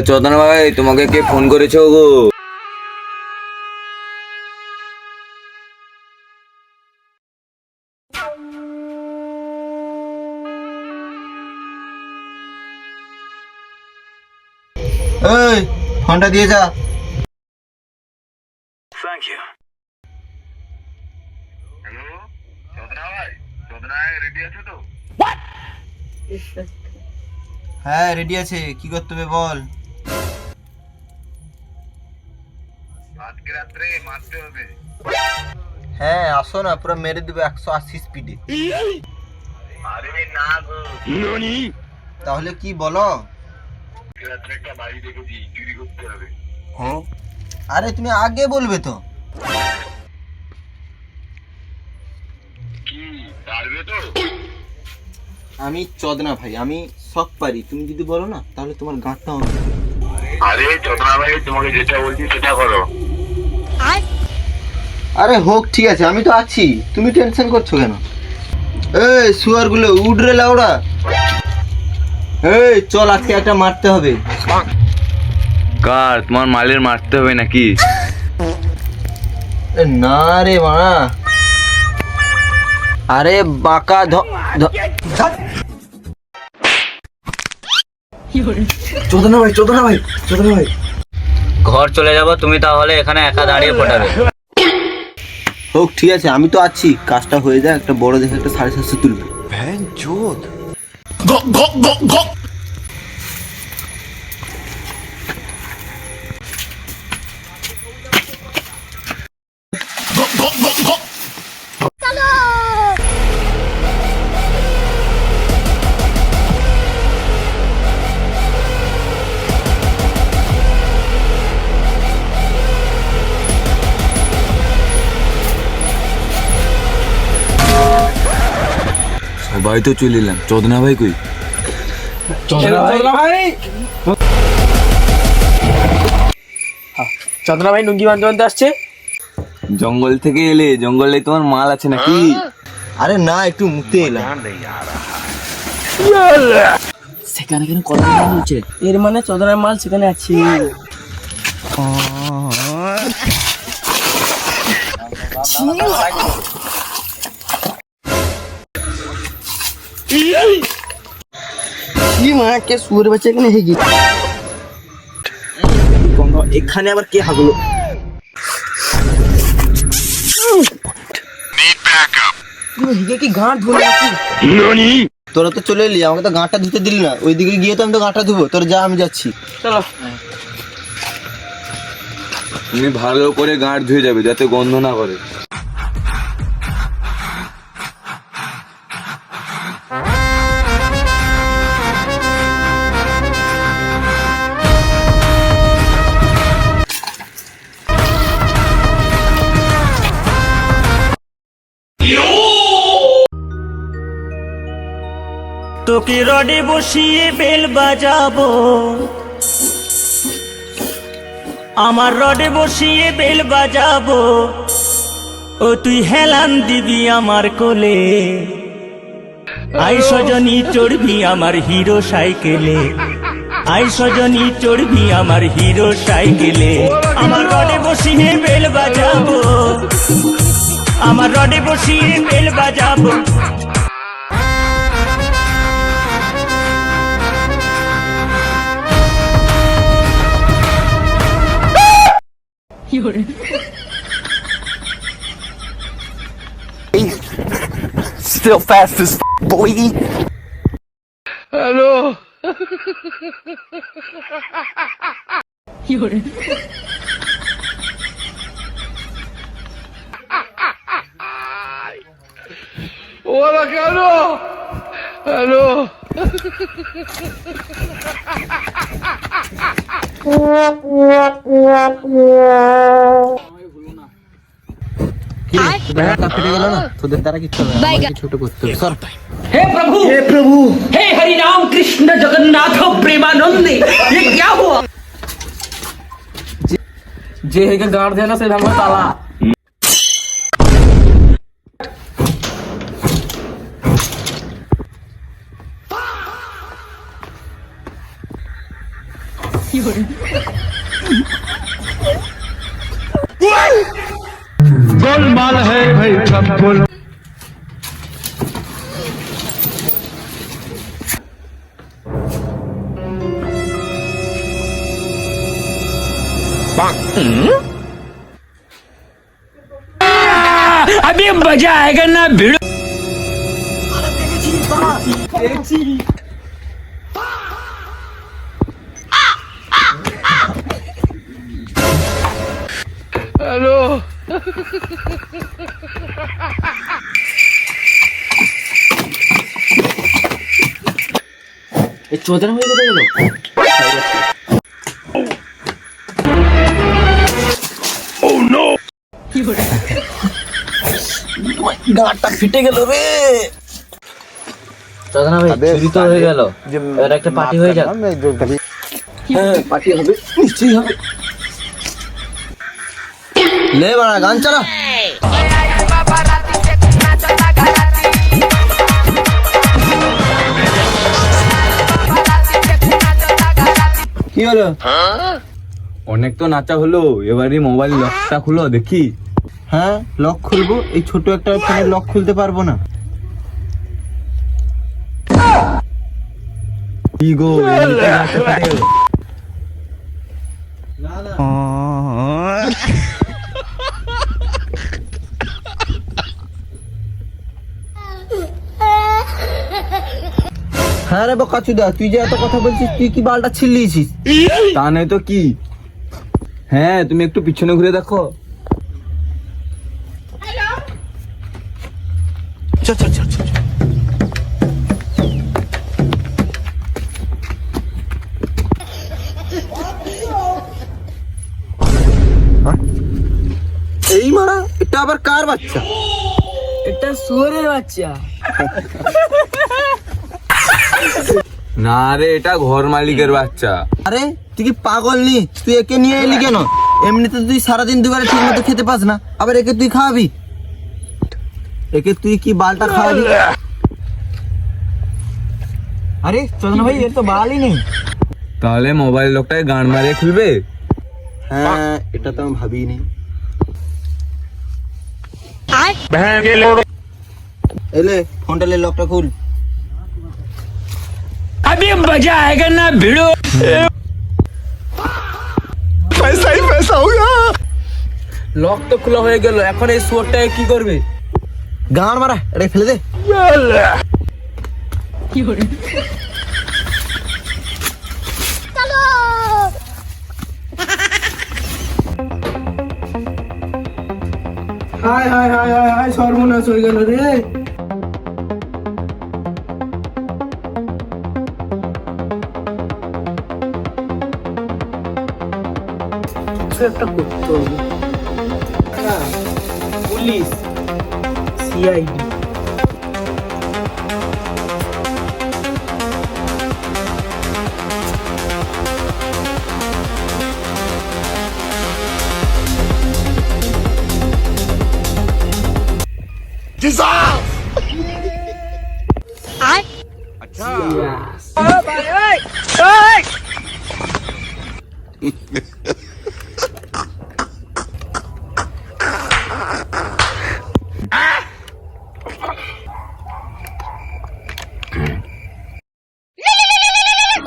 চন্দনা ভাই, তোমাকে কে ফোন করেছো গো? এই ফোনটা দিয়ে যা। হ্যাঁ রেডি আছে, কি করতে হবে বল। আজকে রাত্রে মারতে হবে। হ্যাঁ আসো না, পুরো মেরে দেবে 180 স্পিডে। আরে না গো, তাহলে কি বলো? আজকে রাত্রে একটা বাড়ি দেখেছি, চুরি করতে হবে। হ্যাঁ আরে তুমি আগে বলবে তো। কি পারবে তো? আমি চদনা ভাই, আমি সব পারি, তুমি যদি বলো না তাহলে তোমার গাঁটটা হবে। আরে চটনা ভাই, তোমাকে যেটা বলছি সেটা করো। আরে হোক ঠিক আছে, আমি তো আছি, তুমি টেনশন করছো কেন? এই শুয়ার গুলো উড়রে লাউড়া। এই চল আজকে একটা মারতে হবে। কার? তোমার মালের মারতে হবে নাকি? এ না রে মারা, আরে বাঁকা চোদনা ভাই, চোদনা ভাই, চোদনা ভাই। ঘর চলে যাব, তুমি তাহলে এখানে একা দাঁড়িয়ে ফোটাবে। হোক ঠিক আছে, আমি তো আছি, কাজটা হয়ে যায়, একটা বড় দেখে একটা 750 তুলবে। সবাই তো চলে এলাম, চন্দনা ভাই কই? চন্দ্রা ভাই লুঙ্গি বান্ধব বান্ধব আসছে। জঙ্গল থেকে এলে, জঙ্গলে তোমার মাল আছে নাকি? আরে না, একটু মুতে এলাম। সেখানে কেন কথা বলছে? এর মানে চন্দ্রার মাল সেখানে আছে। কি মা কে শুয়োর বাচ্চা এখানে হেগে? এখানে আবার কে হাগলো? হেগে কি গাঁট ধরে আছি? তোরা তো চলে এলি, আমাকে তো গাঁটটা ধুতে দিলি না। ওইদিকে গিয়ে তো আমি তো গাঁটটা ধুবো। তোর যা, আমি যাচ্ছি। চলো। তুমি ভালো করে গাঁট ধুয়ে যাবে যাতে গন্ধ না করে। তোকে রডে বসিয়ে বেল বাজাবো, আমার রডে বসিয়ে বেল বাজাবো, ও তুই হেলান দিবি আমার কোলে। আই সজনী চড়বি আমার হিরো সাইকেলে, আই সজনী চড়বি আমার হিরো সাইকেলে। আমার রডে বসিয়ে বেল বাজাবো, আমার রডে বসিয়ে বেল বাজাবো। Still fast as boy. তোদের দ্বারা কিচ্ছু হবে না, আমাকে ছোট করতে হবে। সর। हे प्रभु हे हरि राम कृष्ण जगन्नाथ प्रेमानंद, ये क्या हुआ? जे हेगे गाड़ देना से भागो ताला। अभी मजा आएगा ना भिड़ो। এই চোদনা হয়ে কোথায় গেল? গাঁটটা ফেটে গেল রে। চোদনা ভাই চুরি তো হয়ে গেল, এবার একটা পার্টি হয়ে যাক। হ্যাঁ পার্টি হবে, নিশ্চয়ই হবে। লে বাড়া গান চালা। কি হলো? অনেক তো নাচা হলো, এবারে মোবাইল লকটা খুলো দেখি। হ্যাঁ লক খুলবো, এই ছোট একটা ফোনের লক খুলতে পারবো না। কি গো এমনিতে গাঁটটা ফেটে গেল? হ্যাঁ রে বোকাচুদা, তুই যে এত কথা বলছিস, তুই কি বালটা ছিলিয়েছিস? তা নয় তো কি। হ্যাঁ তুমি একটু পিছনে ঘুরে দেখো। চল চল চল চল। এই মারা, এটা আবার কার বাচ্চা? এটা শুয়োরের বাচ্চা। না রে, এটা ঘর মালিকের বাচ্চা। আরে তুই কি পাগল নি? তুই একে নিয়ে এলি কেন? এমনিতে তুই সারাদিন দুবারে ঠিক মতো খেতে পাস না, আবার একে তুই খাওয়াবি? একে তুই কি বালটা খাওয়াবি? আরে চোদনা ভাই এর তো বালই নেই। তাহলে মোবাইল লকটায় গান মারিয়ে খুলবে? হ্যাঁ এটা তো আমি ভাবিনি। এলে ফোনটা লে, লকটা খুল। अभी मजा आएगा ना भिड़ो। লক তো খোলা হয়ে গেল, এখন এই শুয়োরটাকে কি করবে? গান মারা, এটা ফেলে দে। হায় হায় হায় হায় হায়, সর্বনাশ হয়ে গেল রে। একটা করতে হবে। Police, CID.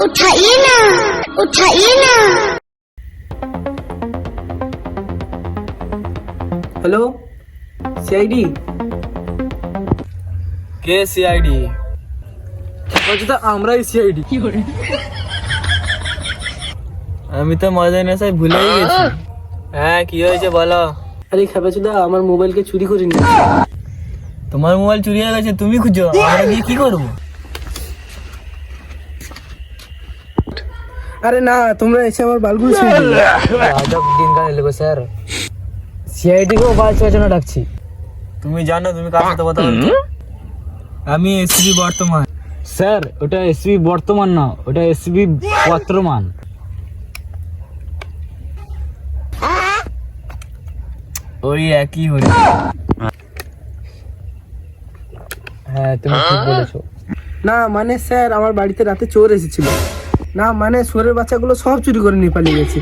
उठाइए ना, उठाइए ना। Hello CID. কে সিআইডি? বলছি তো আমরাই সিআইডি। আমি তো মজা নেশায় ভুলেই গেছি। হ্যাঁ কি হয়েছে বলো। আরে খাবাচুদা, আমার মোবাইলকে চুরি করে নিয়েছে। তোমার মোবাইল চুরি হয়ে গেছে, তুমি খুঁজো, আমরা গিয়ে কি করবো? আরে না, তোমরা এসে আমার বালগুলো ছিঁড়ে দিলে। আজব দিন কাটে গো স্যার। সিআইডি কেও বাল ছোঁয়ার জন্য ডাকছি। তুমি জানো তুমি কার সাথে কথা বলছো? আমি এসবি বর্তমান। স্যার ওটা এসবি বর্তমান না, ওটা এসবি বর্তমান। ওই একই হলো। হ্যাঁ তুমি ঠিক বলেছো। না মানে স্যার, আমার বাড়িতে রাতে চোর এসেছিল। না মানে শুয়োরের বাচ্চাগুলো সব চুরি করে নিয়ে পালিয়ে গেছে।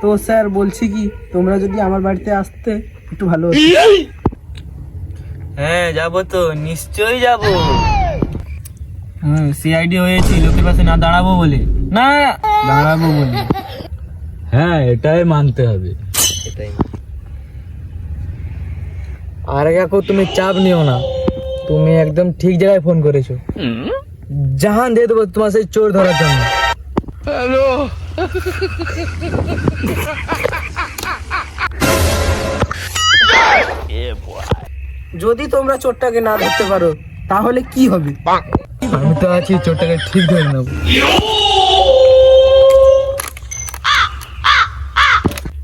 তো স্যার বলছি কি তোমরা যদি আমার বাড়িতে আসতে একটু ভালো হতো। হ্যাঁ যাবো তো, নিশ্চয়ই যাবো। সিআইডি হয়েছি লোকের পাশে না দাঁড়াবো বলে, না দাঁড়াবো বলে। হ্যাঁ এটাই মানতে হবে। আর কাকু তুমি চাপ নিও না, তুমি একদম ঠিক জায়গায় ফোন করেছো। জাহান দিয়ে দেবো তোমার সেই চোর ধরার জন্য। যদি তোমরা চোরটাকে না ধরতে পারো তাহলে কি হবে? আমি তো আছি, চোরটাকে ঠিক ধরে নেবো।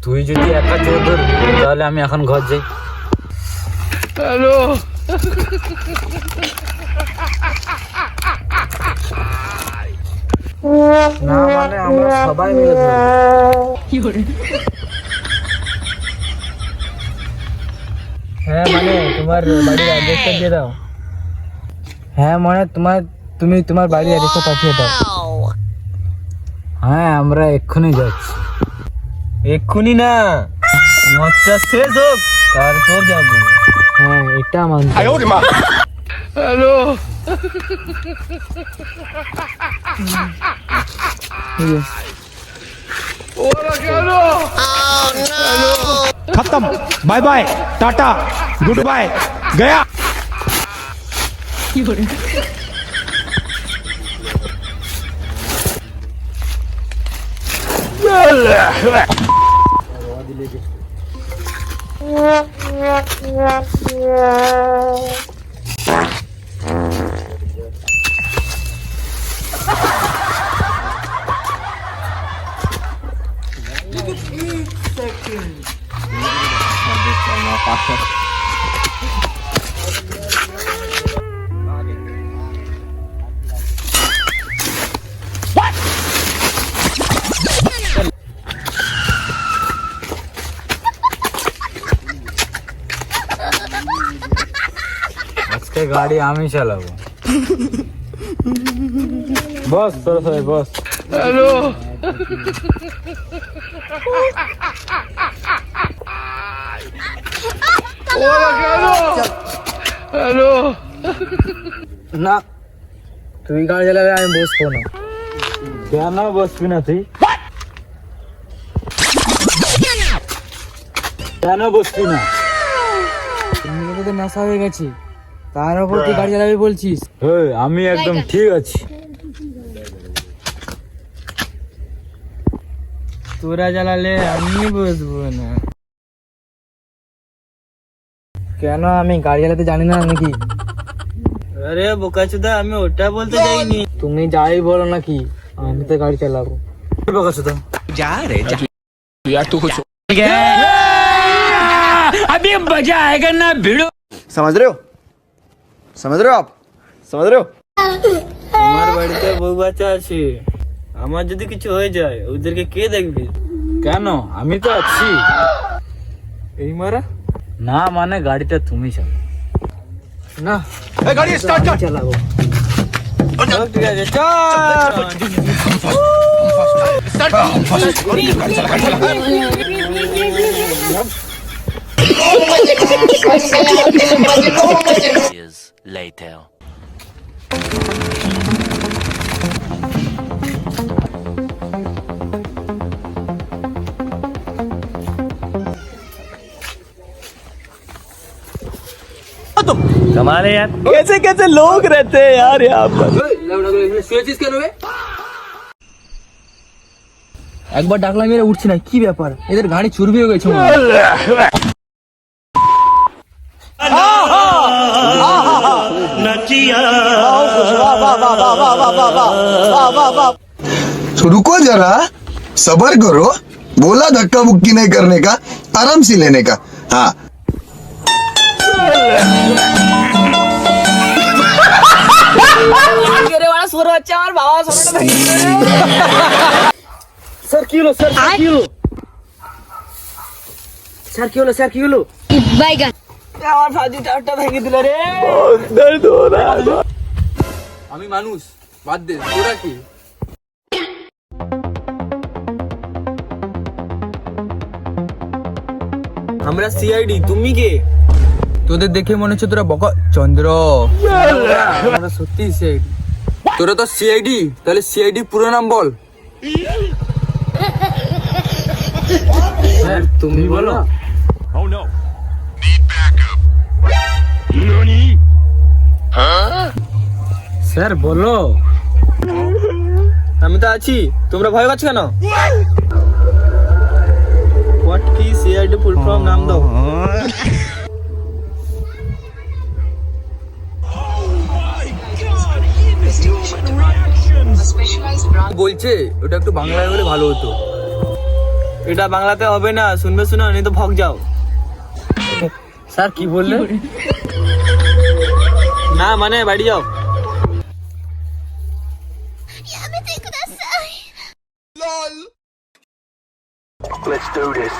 তুই যদি একা চোর ধরবি তাহলে আমি এখন ঘর যাই। না মানে আমরা সবাই মিলে ধরবো। হ্যাঁ মানে তোমার বাড়ির অ্যাড্রেসটা দিয়ে দাও। হ্যাঁ মানে তুমি তোমার বাড়ির অ্যাড্রেসটা পাঠিয়ে দাও। হ্যাঁ আমরা এক্ষুনি যাচ্ছি। এক্ষুনি না, মচ্চা শেষ হোক তারপর যাবো। হ্যাঁ এটা মানতে হবে। खत्म, bye bye, ta-ta, good bye, गया। আজকে গাড়ি আমি চালাবো। বস সরাসরি বস। না তুই গাড়ি চালাবে, আমি বসবো না। কেন বসবি না তুই? কেন বসবি না? তুমি তো নেশা হয়ে গেছে, তার উপর তুই গাড়ি চালাবি বলছিস? আমি একদম ঠিক আছি। তোরা চালালে আমি বসবো না। কেন আমি গাড়ি চালাতে জানি না নাকি? আরে বোকাচোদা, আমি ওটা বলতে যাইনি। তুমি যাই বলো নাকি, আমি তো গাড়ি চালাবো। বোকাচোদা अभी मजा आएगा ना भिड़ो। समझ रहे हो? समझ रहे हो आप? समझ रहे हो? আমার বাড়িতে বউ বাচ্চা আছে, আমার যদি কিছু হয়ে যায় ওদেরকে কে দেখবে? কেন? আমি তো আছি। এই মারা না মানে গাড়িটা তুমি চালাও। না, गाड़ी स्टार्ट कर। চালাবো। ঠিক আছে চল। कैसे कैसे लोग रहते हैं यार यहाँ पर। শুয়েছিস কেন বে? একবার ডাকলাম এরা উঠছে না, কি ব্যাপার? এদের গাড়ি চুরি হয়ে গেছে মনে হয়। तो रुको जरा, सबर करो। बोला धक्का मुक्की नहीं करने का, आराम से लेने का। हाँ স্যার কি হলো? স্যার কি হলো? স্যার কি হলো? স্যার কি হলো? বাইগান আমার ভাজি টাটা ভেঙে দিল রে। আমি মানুষ, বাদ দে, তোরা কি? আমরা সিআইডি, তুমি কে? তোদের দেখে মনে হচ্ছে তোরা বক চন্দ্র। আমরা সত্যি সিআইডি। তোরা তো সিআইডি, তাহলে সিআইডি পুরো নাম বল। স্যার তুমি বলো। স্যার বলো। আমি তো আছি, তোমরা ভয় পাচ্ছ কেন? হোয়াট কি সিআইডি ফুল ফর্ম নাম দাও। বলছে ওটা একটু বাংলায় বলে ভালো হতো। এটা বাংলাতে হবে না, শুনবে শোনা, নেই তো ভগ যাও। স্যার কি বললে? না মানে বাড়ি যাও। Let's do this.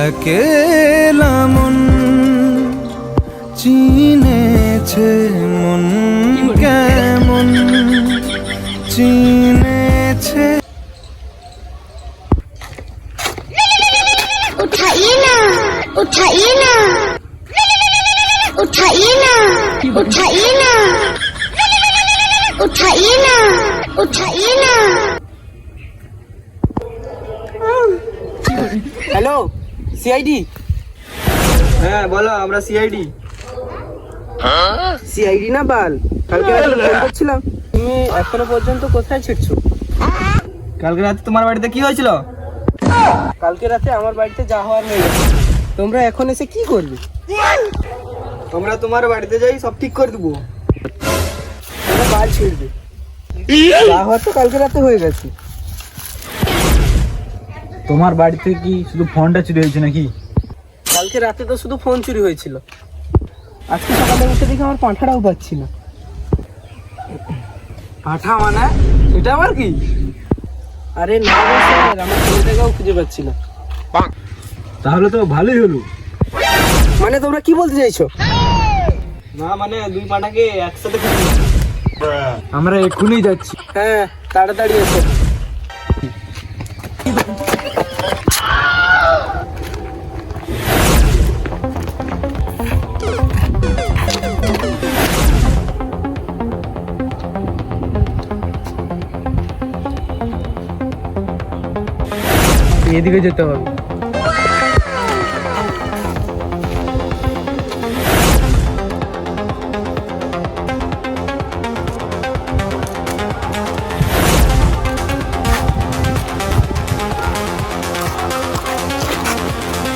একেলা মন চিনেছে মন কেমন চিনেছে। उठाइए ना उठाइए ना उठाइए ना उठाइए ना उठाइए ना उठाइए ना। Hello CID. হ্যাঁ বলো, আমরা সিআইডি। সিআইডি না বাল, কালকে রাতে ফোন করছিলাম, তুমি এখনো পর্যন্ত কোথায় ছিটছো? কালকে রাতে তোমার বাড়িতে কি হয়েছিল? কালকে রাতে আমার বাড়িতে যা হওয়ার হয়ে গেছে, তোমরা এখন এসে কি করবে? আমরা তোমার বাড়িতে যাই, সব ঠিক করে দেবো। তোমরা বাল ছিড়বে, যা হওয়ার তো কালকে রাতে হয়ে গেছে। তোমার বাড়িতে কি শুধু ফোনটা চুরি হয়েছে নাকি? কালকে রাতে তো শুধু ফোন চুরি হয়েছিল, আজকে সকালে উঠে দেখি আমার পাঁঠাটাও পাচ্ছি না। পাঠা মানে এটা আবার কি? আরে না গো স্যার, আমার ছেলেটাকেও খুঁজে পাচ্ছি না। তাহলে তো ভালোই হলো। মানে তোমরা কি বলতে চাইছো? না মানে দুই পাঠাকে একসাথে খুঁজে। আমরা এক্ষুনি যাচ্ছি। হ্যাঁ তাড়াতাড়ি এসো। এদিকে যেতে হবে।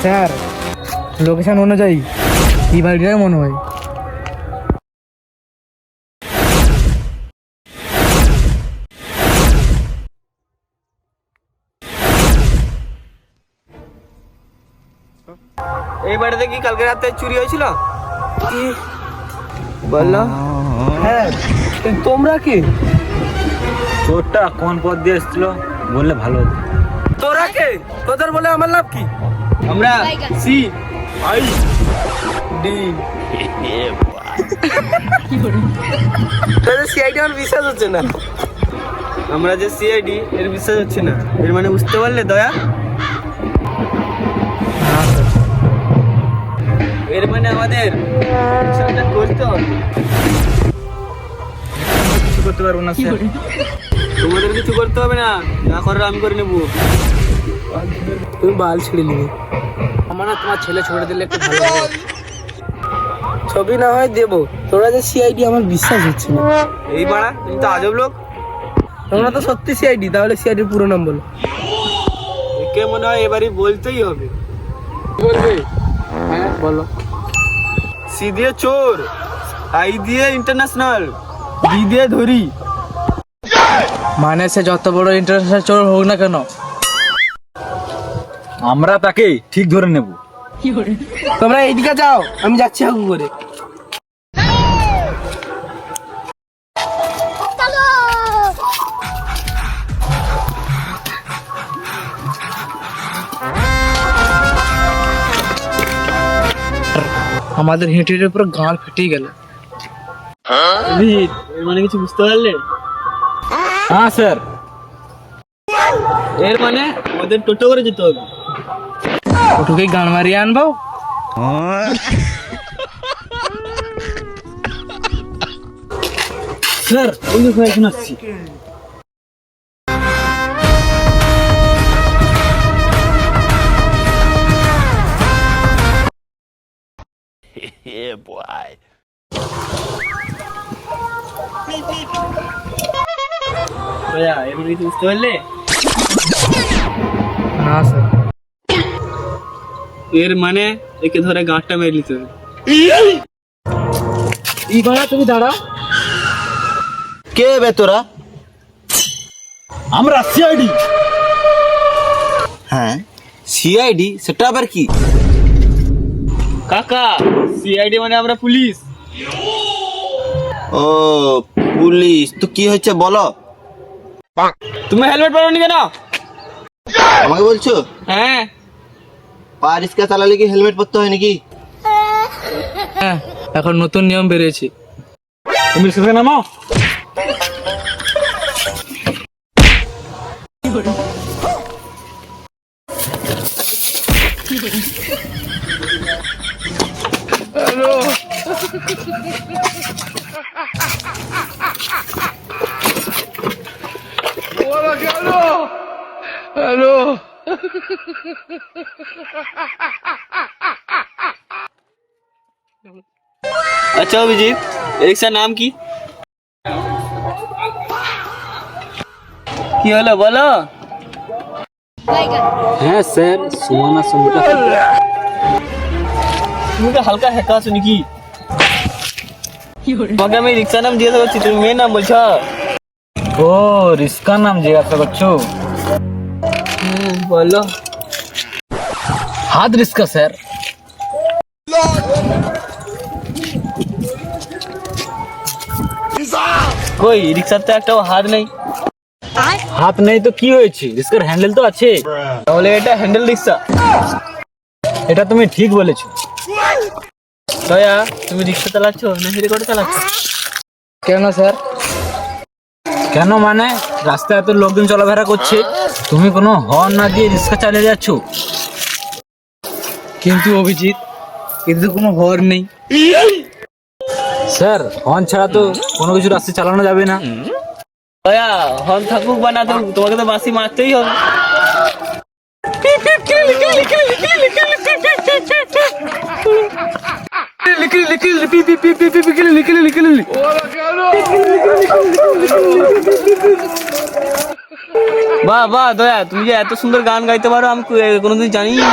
স্যার লোকেশন অনুযায়ী এই বাড়িটাই মনে হয়। এই বাড়িতে কি কালকে রাতে চুরি হয়েছিল? বললো। হ্যাঁ তোমরা কি? চোরটা কোন পথ দিয়ে এসেছিল বললে ভালো হতো। তোরা কে? তোদের বলে আমার লাভ কি? আমরা সি আই ডি। তোদের সিআইডি আমার বিশ্বাস হচ্ছে না। আমরা যে সিআইডি এর বিশ্বাস হচ্ছে না, এর মানে বুঝতে পারলে দয়া? এর মানে আমাদের কিছুটা করতে হবে। কিছু করতে পারবো না স্যার, তোমাদের কিছু করতে হবে না, যা করার আমি করে নেবো। তুমি বাল ছিঁড়ে নিবে। আমার না তোমার ছেলে ছড়ে দিলে একটু ভালো হবে। ছবি না হয় দেবো, তোরা যে সিআইডি আমার বিশ্বাস হচ্ছে না। এই বাড়া, তুমি তো আজব লোক। তোমরা তো সত্যি সিআইডি, তাহলে সিআইডির পুরো নাম বলো। একে মনে হয় এবারই বলতেই হবে। বলবে? হ্যাঁ বলো। সি দিয়ে চোর, আই দিয়ে ইন্টারন্যাশনাল, ডি দিয়ে ধরি। মানে সে যত বড় ইন্টারন্যাশনাল চোর হোক না কেন, আমরা তাকে ঠিক ধরে নেব। তোমরা এইদিকে যাও, আমি যাচ্ছি হাগু করে। আমাদের হেঁটে পুরো গাঁড় ফেটে গেল। মানে কিছু বুঝতে পারলে? হ্যাঁ স্যার। এর মানে ওদের টোটো করে যেতে হবে। টোটোকে গান মারিয়ে আনবো। স্যার ওই দেখো এখন আসছি। এর মানে কিছু বুঝতে পারলে? না স্যার। এর মানে একে ধরে গাঁটটা মেরে নিতে হবে। এই বাড়া তুমি দাঁড়াও। কে বে তোরা? আমরা সিআইডি। হ্যাঁ সিআইডি, সেটা আবার কি? কাকা, সিআইডি মানে আমরা পুলিশ। ও পুলিশ, তো কি হয়েছে বলো? তুমি হেলমেট পরোনি কেন? আমাকে বলছো? হ্যাঁ পা রিক্সা চালালে কি হেলমেট পরতে হয় নাকি? হ্যাঁ, এখন নতুন নিয়ম বেরিয়েছে। তুমি রিক্সা থেকে নামো। আচ্ছা অভিজিৎ, এই রিক্সার নাম কি? কি হলো বলো? হ্যাঁ স্যার, সুমনা সুমিতা। তুমি তো হালকা হ্যাকা আছো নাকি? তোমাকে আমি রিক্সার নাম জিজ্ঞাসা করছি, তুমি মেয়ের নাম বলছো? ও রিস্কার নাম জিজ্ঞাসা করছো? বলো। হাত রিস্কা স্যার। কই রিক্সার তো একটাও হাত নেই। হাত নেই তো কি হয়েছে, রিস্কার হ্যান্ডেল তো আছে। তাহলে এটা হ্যান্ডেল রিক্সা। এটা তুমি ঠিক বলেছো। দয়া, তুমি রিক্সা চালাচ্ছ না হেঁটে করে চালাচ্ছ? কেন স্যার? কেন মানে রাস্তায় এত লোকজন চলাফেরা করছে, তুমি কোনো হর্ন না দিয়ে রিক্সা চালিয়ে যাচ্ছ। কিন্তু অভিজিৎ, এতে কোনো হর্ন নেই। স্যার হর্ন ছাড়া তো কোনো কিছু রাস্তায় চালানো যাবে না। দয়া, হর্ন থাকুক বা না থাকুক, তোমাকে তো বাঁশি মারতেই হবে। বাহ বাহ দয়া, তুমি যে এত সুন্দর গান গাইতে পারো আমি কোনোদিন জানি না।